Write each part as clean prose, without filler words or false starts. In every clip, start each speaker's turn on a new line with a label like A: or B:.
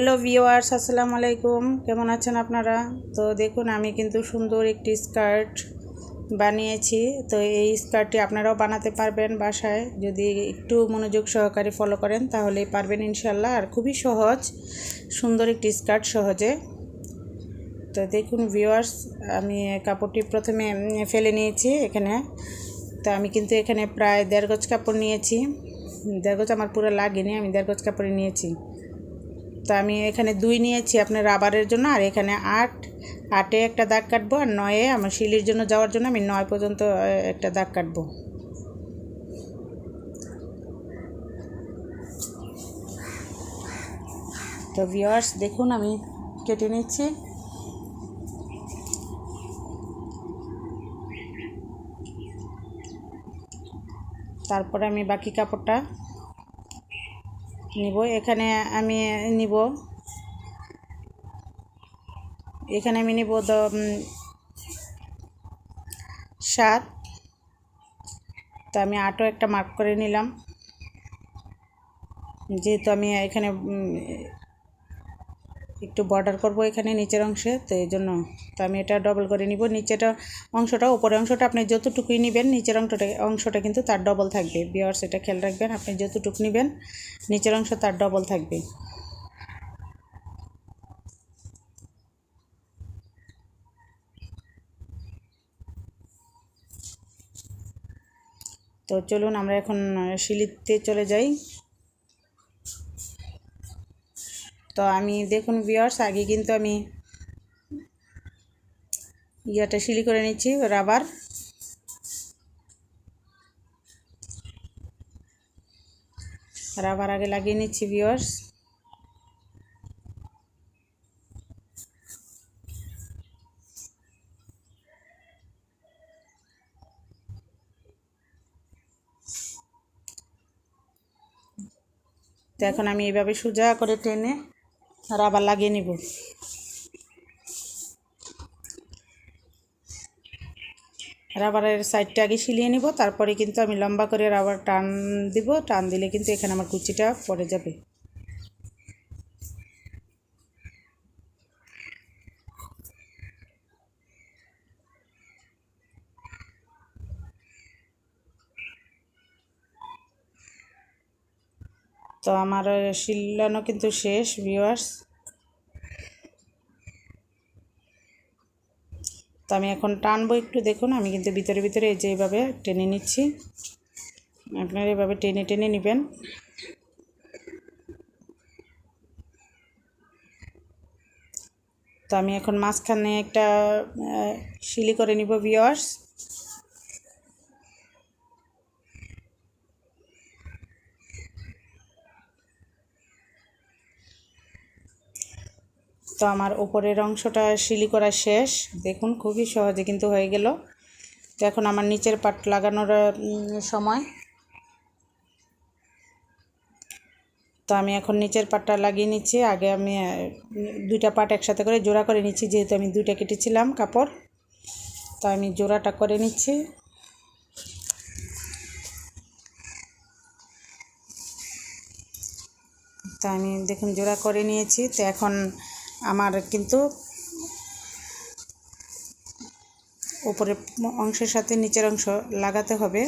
A: Hello viewers, আসসালামু আলাইকুম। কেমন আছেন আপনারা? তো দেখুন, আমি কিন্তু সুন্দর একটি স্কার্ট বানিয়েছি। তো এই স্কার্টটি আপনারাও বানাতে পারবেন বাসায়, যদি একটু মনোযোগ সহকারে ফলো করেন তাহলেই পারবেন ইনশাল্লাহ। আর খুবই সহজ, সুন্দর একটি স্কার্ট সহজে। তো দেখুন ভিউয়ার্স, আমি কাপড়টি প্রথমে ফেলে নিয়েছি এখানে। তো আমি কিন্তু এখানে প্রায় 1.5 গজ কাপড় নিয়েছি। 1.5 গজ আমার পুরো লাগেনি, আমি 1.5 গজ কাপড়ে নিয়েছি। তো আমি এখানে 2 নিয়েছি আপনার রাবারের জন্য, আর এখানে 8 একটা দাগ কাটবো, আর 9 আমার শিলির জন্য যাওয়ার জন্য আমি 9 পর্যন্ত একটা দাগ কাটবো। তো ভিউয়ার্স দেখুন, আমি কেটে নিচ্ছি। তারপরে আমি বাকি কাপড়টা নিব। এখানে আমি নিব 7। তো আমি 8ও একটা মার্ক করে নিলাম, যেহেতু আমি এখানে একটু বর্ডার করব এখানে নিচের অংশে, তো এই জন্য। তো আমি এটা ডবল করে নিব। নিচেটা অংশটা, উপরের অংশটা আপনি যতটুকুই নেবেন, নিচের অংশটা কিন্তু তার ডবল থাকবে। ভিউয়ার্স, এটা খেয়াল রাখবেন, আপনি যতটুকু নেবেন নিচের অংশ তার ডবল থাকবে। তো চলুন আমরা এখন শিলিতে চলে যাই। তো আমি দেখুন ভিউয়ার্স, আগে কিন্তু আমি শিলি করে নিচ্ছি, রাবার আগে লাগিয়ে নিচ্ছি ভিউয়ার্স। তো এখন আমি এইভাবে সোজা করে টেনে রাবার লাগিয়ে নিব। রাবারের সাইডটা আগে সিলিয়ে নিব, তারপরে কিন্তু আমি লম্বা করে রাবার টান দিব। টান দিলে কিন্তু এখানে আমার কুচিটা পড়ে যাবে। তো আমার সিলানো কিন্তু শেষ ভিউয়ার্স। তো আমি এখন টানবো একটু। দেখুন, আমি কিন্তু ভিতরে ভিতরে এই যে এইভাবে টেনে নিচ্ছি। আপনারা এভাবে টেনে টেনে নেবেন। তো আমি এখন মাঝখানে একটা সিলি করে নিব ভিউয়ার্স। তো আমার উপরের অংশটা সিলি করা শেষ। দেখুন, খুবই সহজে কিন্তু হয়ে গেল। তো এখন আমার নিচের পাট লাগানোর সময়। তো আমি এখন নিচের পাটটা লাগিয়ে নিচ্ছি। আগে আমি 2টা পাট একসাথে করে জোড়া করে নিচ্ছি, যেহেতু আমি 2টা কেটেছিলাম কাপড়। তো আমি জোড়াটা করে নিচ্ছি। তো আমি দেখুন জোড়া করে নিয়েছি। তো এখন আমার কিন্তু উপরের অংশের সাথে নিচের অংশ লাগাতে হবে।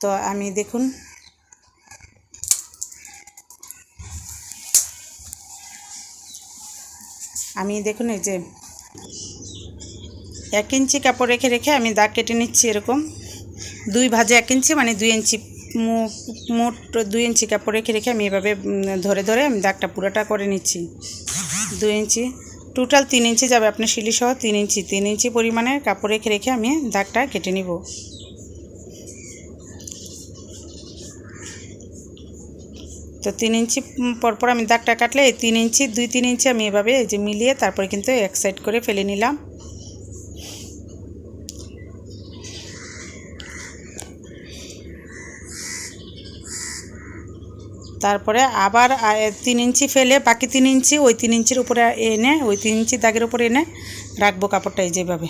A: তো আমি দেখুন এই যে 1 ইঞ্চি কাপড় রেখে রেখে আমি দাগ কেটে নিচ্ছি। এরকম 2 ভাঁজে 1 ইঞ্চি, মানে 2 ইঞ্চি, মোট 2 ইঞ্চি কাপড় রেখে রেখে আমি এভাবে ধরে ধরে আমি দাগটা পুরোটা করে নিচ্ছি। 2 ইঞ্চি, টোটাল 3 ইঞ্চি যাবে আপনার শিলি সহ। 3 ইঞ্চি পরিমাণের কাপড় রেখে রেখে আমি দাগটা কেটে নিব। তো 3 ইঞ্চি পরপর আমি দাগটা কাটলে এই 3 ইঞ্চি 2-3 ইঞ্চি আমি এভাবে এই যে মিলিয়ে তারপরে কিন্তু এক সাইড করে ফেলে নিলাম। তারপরে আবার 3 ইঞ্চি ফেলে বাকি 3 ইঞ্চি ওই 3 ইঞ্চির উপরে এনে, ওই 3 ইঞ্চি দাগের উপরে এনে রাখবো কাপড়টা এই যেভাবে।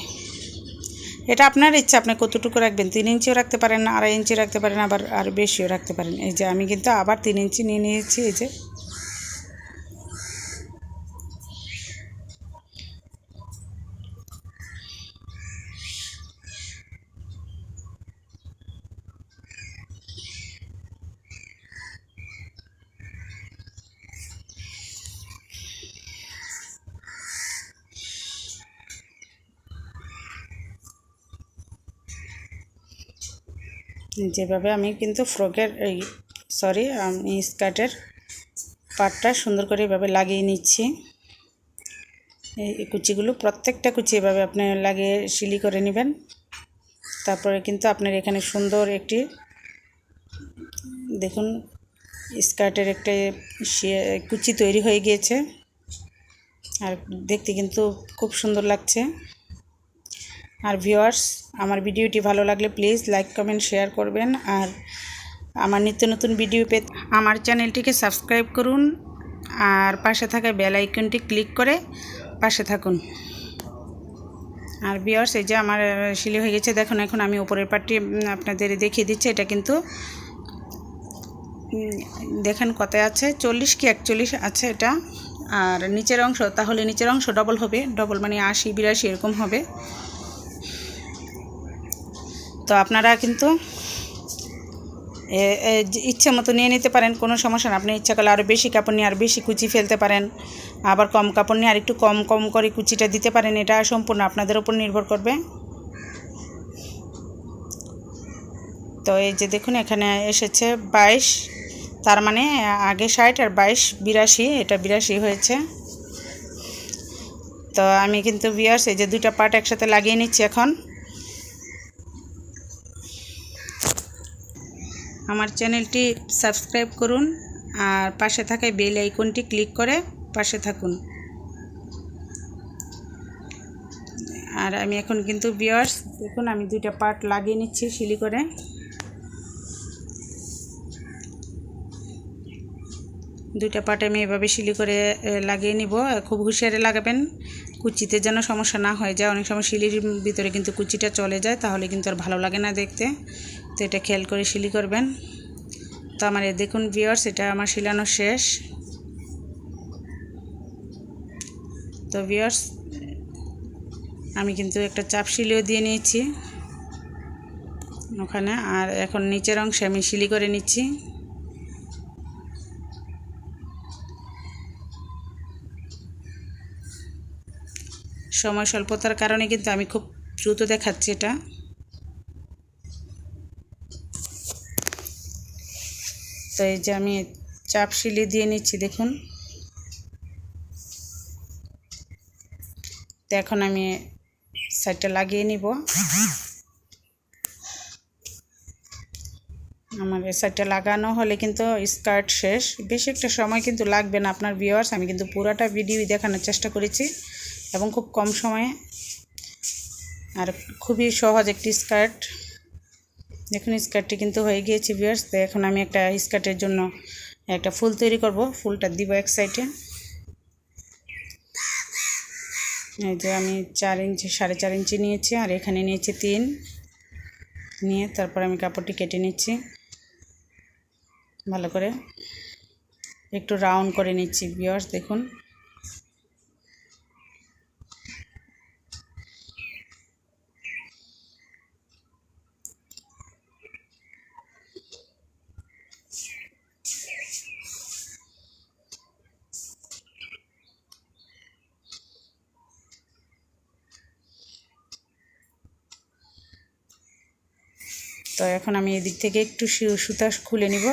A: এটা আপনার ইচ্ছা, আপনি কতটুকু রাখবেন। 3 ইঞ্চিও রাখতে পারেন, 2.5 ইঞ্চি রাখতে পারেন, আবার আর বেশিও রাখতে পারেন। এই যে আমি কিন্তু আবার 3 ইঞ্চি নিয়ে নিয়েছি। এই যে যেভাবে আমি কিন্তু ফ্রকের আমি স্কার্টের পাটটা সুন্দর করে এভাবে লাগিয়ে নিচ্ছি। এই কুচিগুলো প্রত্যেকটা কুচি এভাবে আপনি লাগিয়ে সিলি করে নেবেন। তারপরে কিন্তু আপনার এখানে সুন্দর একটি দেখুন স্কার্টের একটা কুচি তৈরি হয়ে গিয়েছে, আর দেখতে কিন্তু খুব সুন্দর লাগছে। আর ভিউয়ার্স, আমার ভিডিওটি ভালো লাগলে প্লিজ লাইক কমেন্ট শেয়ার করবেন। আর আমার নিত্য নতুন ভিডিও পেতে আমার চ্যানেলটিকে সাবস্ক্রাইব করুন, আর পাশে থাকা বেল আইকনটি ক্লিক করে পাশে থাকুন। আর ভিউয়ার্স, এই যে আমার সিলি হয়ে গেছে দেখুন। এখন আমি উপরের পাটটি আপনাদের দেখিয়ে দিচ্ছি। এটা কিন্তু দেখেন কত আছে, 40 কি 41 আছে এটা। আর নিচের অংশ, তাহলে নিচের অংশ ডবল হবে, ডবল মানে 80 82 এরকম হবে। তো আপনারা কিন্তু ইচ্ছে মতো নিয়ে নিতে পারেন, কোনো সমস্যা না। আপনি ইচ্ছা করলে আরও বেশি কাপড় নিয়ে আর বেশি কুচি ফেলতে পারেন, আবার কম কাপড় নিয়ে আর একটু কম কম করে কুচিটা দিতে পারেন। এটা সম্পূর্ণ আপনাদের উপর নির্ভর করবে। তো এই যে দেখুন এখানে এসেছে 22, তার মানে আগে 60 আর 22 82, এটা 82 হয়েছে। তো আমি কিন্তু ভিউয়ার্স এই যে দুইটা পার্ট একসাথে লাগিয়ে নিচ্ছি। এখন আমার চ্যানেলটি সাবস্ক্রাইব করুন, আর পাশে থাকা বেল আইকনটি ক্লিক করে পাশে থাকুন। আর আমি এখন কিন্তু ভিউয়ার্স দেখুন আমি দুইটা পার্ট লাগিয়ে নিচ্ছি সিলি করে। দুইটা পার্ট আমি এভাবে সিলি করে লাগিয়ে নিব। খুব হুঁশিয়ারে লাগাবেন, কুচিতে যেন সমস্যা না হয়ে যায়। অনেক সময় সিলির ভিতরে কিন্তু কুচিটা চলে যায়, তাহলে কিন্তু আর ভালো লাগে না দেখতে। তো এটা খেয়াল করে সিলি করবেন। তো আমার দেখুন ভিউয়ার্স, এটা আমার সিলানো শেষ। তো ভিউয়ার্স, আমি কিন্তু একটা চাপ সিলিও দিয়ে নিয়েছি ওখানে। আর এখন নিচের অংশে আমি সিলি করে নিচ্ছি। সময় স্বল্পতার কারণে কিন্তু আমি খুব দ্রুত দেখাচ্ছি এটা। তো এই যে আমি চাপ সিলি দিয়ে নিচ্ছি দেখুন। তো এখন আমি সাইডটা লাগিয়ে নিব। আমার এই সাইডটা লাগানো হলে কিন্তু স্কার্ট শেষ। বেশি একটা সময় কিন্তু লাগবে না আপনার ভিউয়ার্স। আমি কিন্তু পুরোটা ভিডিও দেখানোর চেষ্টা করেছি এবং খুব কম সময়ে, আর খুবই সহজ একটি স্কার্ট। দেখুন স্কার্টটি কিন্তু হয়ে গিয়েছে ভিউয়ার্স। তো এখন আমি একটা স্কার্টের জন্য একটা ফুল তৈরি করব। ফুলটা দিব এক সাইডে। এই যে আমি 4 ইঞ্চি 4.5 ইঞ্চি নিয়েছি, আর এখানে নিয়েছি 3 নিয়ে তারপর আমি কাপড়টি কেটে নিচ্ছি ভালো করে, একটু রাউন্ড করে নিচ্ছি ভিউয়ার্স দেখুন। তো এখন আমি এদিক থেকে একটু সুতা খুলে নিব,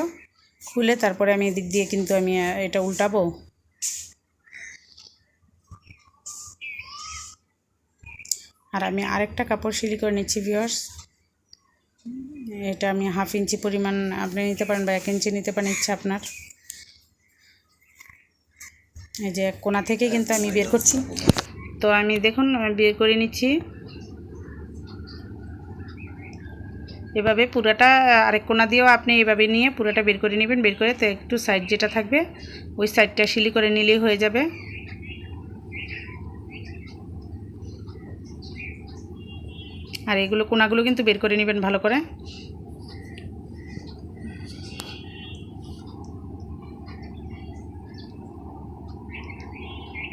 A: খুলে তারপরে আমি এদিক দিয়ে কিন্তু আমি এটা উল্টাবো। আর আমি আরেকটা কাপড় সিলি করে নিচ্ছি ভিউয়ার্স। এটা আমি 1/2 ইঞ্চি পরিমাণ আপনি নিতে পারেন, বা 1 ইঞ্চি নিতে পারেন, ইচ্ছা আপনার। এই যে এক কোণা থেকে কিন্তু আমি বের করছি। তো আমি দেখুন বের করে নিচ্ছি এভাবে পুরোটা। আরেক কোণা দিয়েও আপনি এভাবে নিয়ে পুরোটা বের করে নেবেন। বের করে তো একটু সাইড যেটা থাকবে ওই সাইডটা সিলি করে নিলেই হয়ে যাবে। আর এগুলো কোণাগুলো কিন্তু বের করে নেবেন ভালো করে।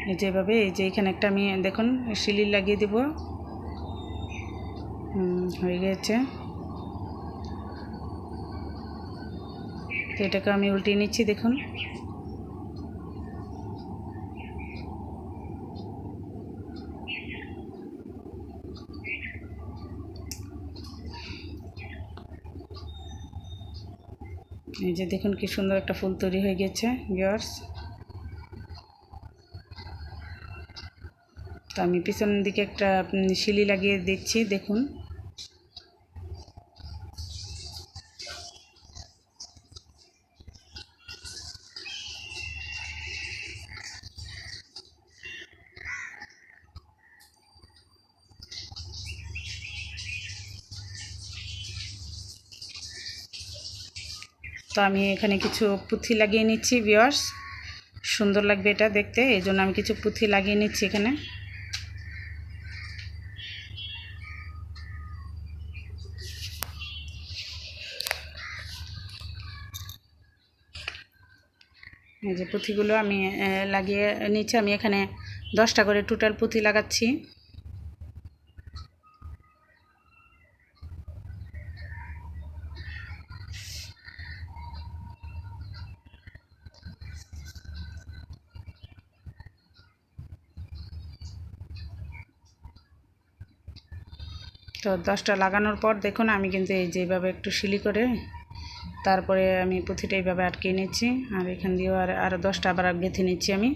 A: এই যে এভাবে, এই যে এখানে একটা আমি দেখুন সিলি লাগিয়ে দেব। হয়ে গেছে। তো এটাকে আমি উল্টিয়ে নিচ্ছি দেখুন। এই যে দেখুন কি সুন্দর একটা ফুল তৈরি হয়ে গেছে ভিউয়ার্স। তো আমি পিছনের দিকে একটা শিলি লাগিয়ে দিচ্ছি, দেখুন। তো আমি এখানে কিছু পুঁথি লাগিয়ে নিচ্ছি ভিউয়ার্স, সুন্দর লাগবে এটা দেখতে, এই জন্য আমি কিছু পুঁথি লাগিয়ে নিচ্ছি এখানে। এই যে পুঁথিগুলো আমি লাগিয়ে নিচ্ছি। আমি এখানে 10টা করে টোটাল পুঁথি লাগাচ্ছি। তো 10টা লাগানোর পর দেখুন আমি কিন্তু এই যেভাবে একটু শিলি করে তারপরে আমি পুঁথিটা এইভাবে আটকে নিচ্ছি, আর এখান দিয়েও আরও 10টা আবার গেঁথে নিচ্ছি আমি।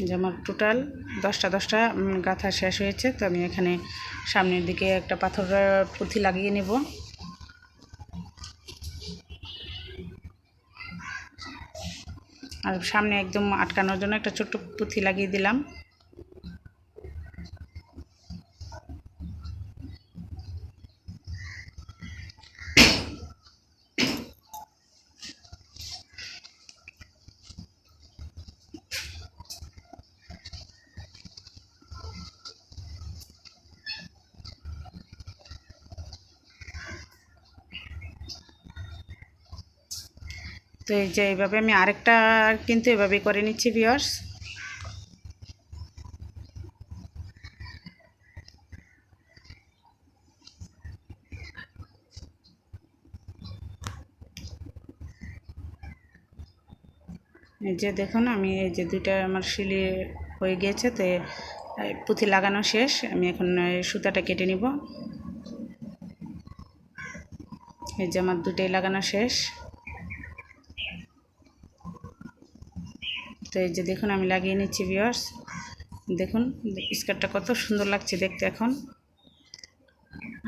A: যে আমার টোটাল 10টা গাঁথা শেষ হয়েছে। তো আমি এখানে সামনের দিকে একটা পাথর পুঁথি লাগিয়ে নেব। আর সামনে একদম আটকানোর জন্য একটা ছোট্ট পুঁথি লাগিয়ে দিলাম। তো এই যে এইভাবে আমি আরেকটা কিন্তু এভাবে করে নিচ্ছি ভিউয়ার্স। এই যে দেখুন আমি এই যে দুইটা আমার শিলি হয়ে গিয়েছে। তো পুঁথি লাগানো শেষ, আমি এখন সুতাটা কেটে নিব। এই যে আমার দুটোই লাগানো শেষ। তো এই যে দেখুন আমি লাগিয়ে নিচ্ছি ভিউয়ার্স। দেখুন স্কার্টটা কত সুন্দর লাগছে দেখতে এখন।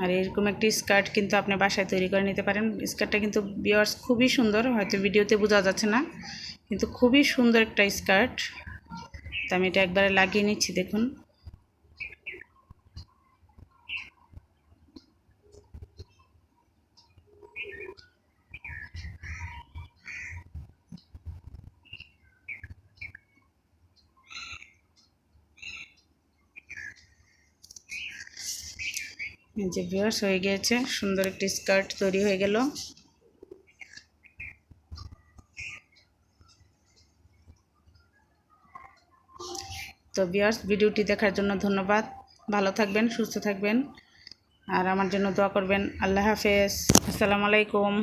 A: আর এরকম একটি স্কার্ট কিন্তু আপনি বাসায় তৈরি করে নিতে পারেন। স্কার্টটা কিন্তু ভিউয়ার্স খুবই সুন্দর, হয়তো ভিডিওতে বোঝা যাচ্ছে না, কিন্তু খুবই সুন্দর একটা স্কার্ট। তো আমি এটা একবারে লাগিয়ে নিচ্ছি দেখুন। এই যে ভিউয়ার্স হয়ে গিয়েছে, সুন্দর একটি স্কার্ট তৈরি হয়ে গেল। তো ভিউয়ার্স ভিডিওটি দেখার জন্য ধন্যবাদ। ভালো থাকবেন, সুস্থ থাকবেন, আর আমার জন্য দোয়া করবেন। আল্লাহ হাফেজ, আসসালামু আলাইকুম।